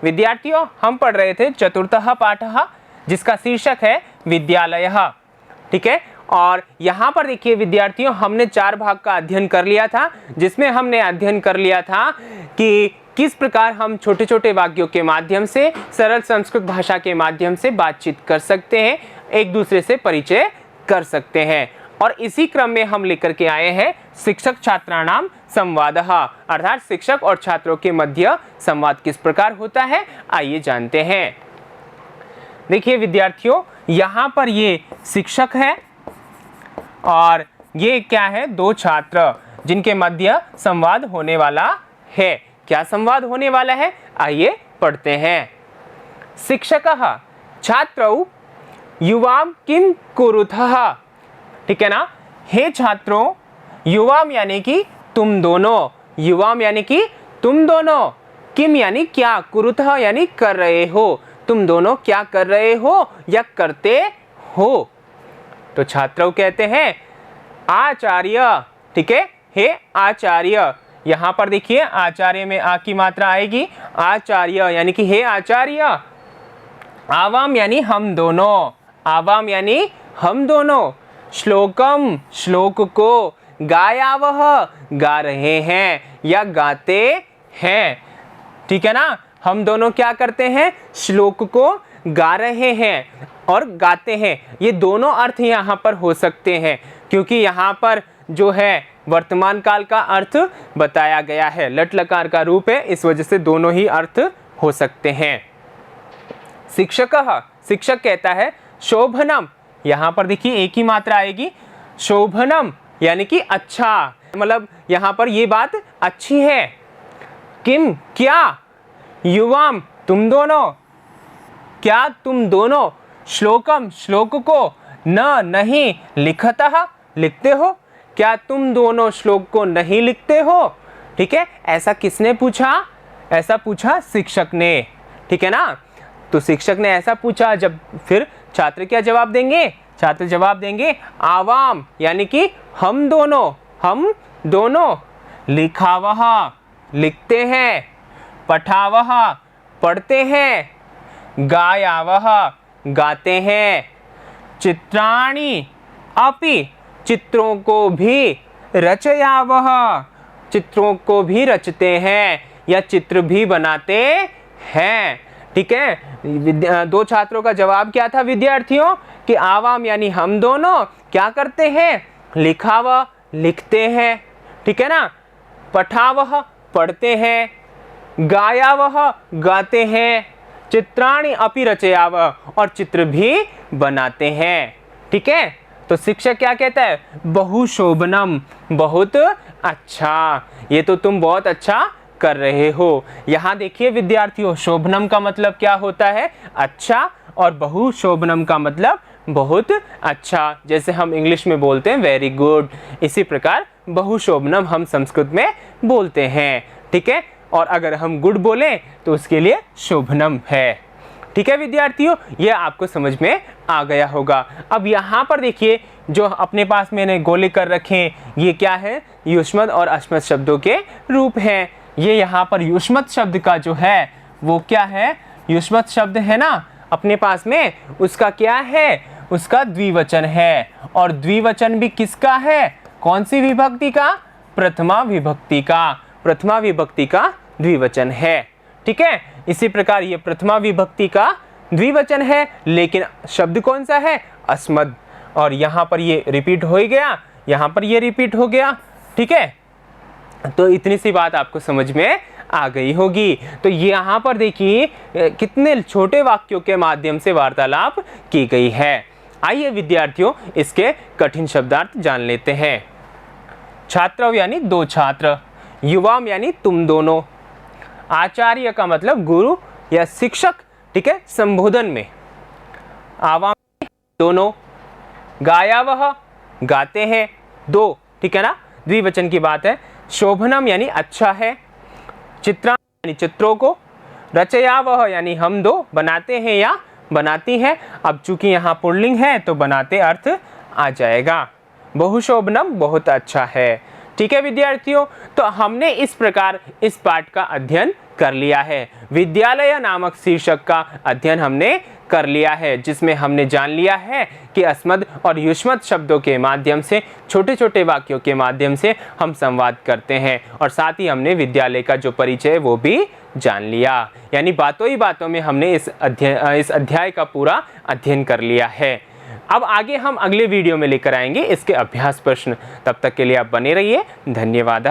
विद्यार्थियों, हम पढ़ रहे थे चतुर्थः पाठः, जिसका शीर्षक है विद्यालयः। ठीक है, और यहाँ पर देखिए विद्यार्थियों, हमने 4 भाग का अध्ययन कर लिया था, जिसमें हमने अध्ययन कर लिया था कि किस प्रकार हम छोटे छोटे वाक्यों के माध्यम से, सरल संस्कृत भाषा के माध्यम से बातचीत कर सकते हैं, एक दूसरे से परिचय कर सकते हैं। और इसी क्रम में हम लेकर के आए हैं शिक्षक छात्राणाम संवादः, अर्थात शिक्षक और छात्रों के मध्य संवाद किस प्रकार होता है, आइए जानते हैं। देखिए विद्यार्थियों, यहाँ पर ये शिक्षक है और ये क्या है, 2 छात्र जिनके मध्य संवाद होने वाला है। क्या संवाद होने वाला है, आइए पढ़ते हैं। शिक्षकः छात्रौ युवां किं कुरुथः। ठीक है ना, हे छात्रों, युवाम यानी कि तुम दोनों, युवाम यानी कि तुम दोनों, किम यानी क्या, कुरुतः यानी कर रहे हो, तुम दोनों क्या कर रहे हो या करते हो। तो छात्रों कहते हैं आचार्य। ठीक है, हे आचार्य, यहाँ पर देखिए आचार्य में आ की मात्रा आएगी, आचार्य यानी कि हे आचार्य। आवाम यानी हम दोनों, आवाम यानी हम दोनों। श्लोकम श्लोक को, गायावह गा रहे हैं या गाते हैं। ठीक है ना, हम दोनों क्या करते हैं, श्लोक को गा रहे हैं और गाते हैं। ये दोनों अर्थ यहाँ पर हो सकते हैं, क्योंकि यहाँ पर जो है वर्तमान काल का अर्थ बताया गया है, लट लकार का रूप है, इस वजह से दोनों ही अर्थ हो सकते हैं। शिक्षकः, शिक्षक कहता है शोभनम, यहाँ पर देखिए एक ही मात्रा आएगी, शोभनम यानी कि अच्छा, मतलब यहाँ पर ये बात अच्छी है। किम क्या, युवाम तुम दोनों, क्या तुम दोनों, श्लोकम श्लोक को, न नहीं, लिखतः लिखते हो, क्या तुम दोनों श्लोक को नहीं लिखते हो। ठीक है, ऐसा किसने पूछा, ऐसा पूछा शिक्षक ने। ठीक है ना, तो शिक्षक ने ऐसा पूछा, जब फिर छात्र क्या जवाब देंगे, छात्र जवाब देंगे आवाम यानी कि हम दोनों, हम दोनों। लिखावह लिखते हैं, पठावह पढ़ते हैं, गायावह गाते हैं, चित्राणि अपि चित्रों को भी, रचयावह चित्रों को भी रचते हैं या चित्र भी बनाते हैं। ठीक है, 2 छात्रों का जवाब क्या था विद्यार्थियों, कि आवाम यानी हम दोनों क्या करते हैं, लिखावह लिखते हैं। ठीक है ना, पठावह पढ़ते हैं, गायावह गाते हैं, चित्राणि अपि रचयावह और चित्र भी बनाते हैं। ठीक है, तो शिक्षक क्या कहता है, बहुशोभनम बहुत अच्छा, ये तो तुम बहुत अच्छा कर रहे हो। यहाँ देखिए विद्यार्थियों, शोभनम का मतलब क्या होता है, अच्छा, और बहुशोभनम का मतलब बहुत अच्छा, जैसे हम इंग्लिश में बोलते हैं वेरी गुड, इसी प्रकार बहुशोभनम हम संस्कृत में बोलते हैं। ठीक है, और अगर हम गुड बोलें तो उसके लिए शोभनम है। ठीक है विद्यार्थियों, ये आपको समझ में आ गया होगा। अब यहाँ पर देखिए, जो अपने पास मैंने गोले कर रखे, ये क्या है, युष्मत और अश्मत शब्दों के रूप हैं। ये यहाँ पर युष्मत शब्द का जो है वो क्या है, युष्मत शब्द है ना अपने पास में, उसका क्या है, उसका द्विवचन है। और द्विवचन भी किसका है, कौन सी विभक्ति का, प्रथमा विभक्ति का, प्रथमा विभक्ति का द्विवचन है। ठीक है, इसी प्रकार ये प्रथमा विभक्ति का द्विवचन है, लेकिन शब्द कौन सा है, अस्मद, और यहाँ पर ये रिपीट हो गया, यहाँ पर ये रिपीट हो गया। ठीक है, तो इतनी सी बात आपको समझ में आ गई होगी। तो यहाँ पर देखिए कितने छोटे वाक्यों के माध्यम से वार्तालाप की गई है। आइए विद्यार्थियों, इसके कठिन शब्दार्थ जान लेते हैं। छात्र यानी 2 छात्र, युवाम यानी तुम दोनों, आचार्य का मतलब गुरु या शिक्षक। ठीक है, संबोधन में, आवाम दोनों, गायावह गाते हैं 2। ठीक है ना, द्विवचन की बात है। शोभनम यानी अच्छा है, चित्रा यानी चित्रों को, रचयावह यानी हम 2 बनाते हैं या बनाती हैं। अब चूंकि यहाँ पुल्लिंग है तो बनाते अर्थ आ जाएगा। बहुशोभनम बहुत अच्छा है। ठीक है विद्यार्थियों, तो हमने इस प्रकार इस पाठ का अध्ययन कर लिया है। विद्यालय नामक शीर्षक का अध्ययन हमने कर लिया है, जिसमें हमने जान लिया है कि अस्मद और युष्मद शब्दों के माध्यम से, छोटे छोटे वाक्यों के माध्यम से हम संवाद करते हैं, और साथ ही हमने विद्यालय का जो परिचय है वो भी जान लिया। यानी बातों ही बातों में हमने इस अध्याय का पूरा अध्ययन कर लिया है। अब आगे हम अगले वीडियो में लेकर आएंगे इसके अभ्यास प्रश्न। तब तक के लिए आप बने रहिए। धन्यवाद।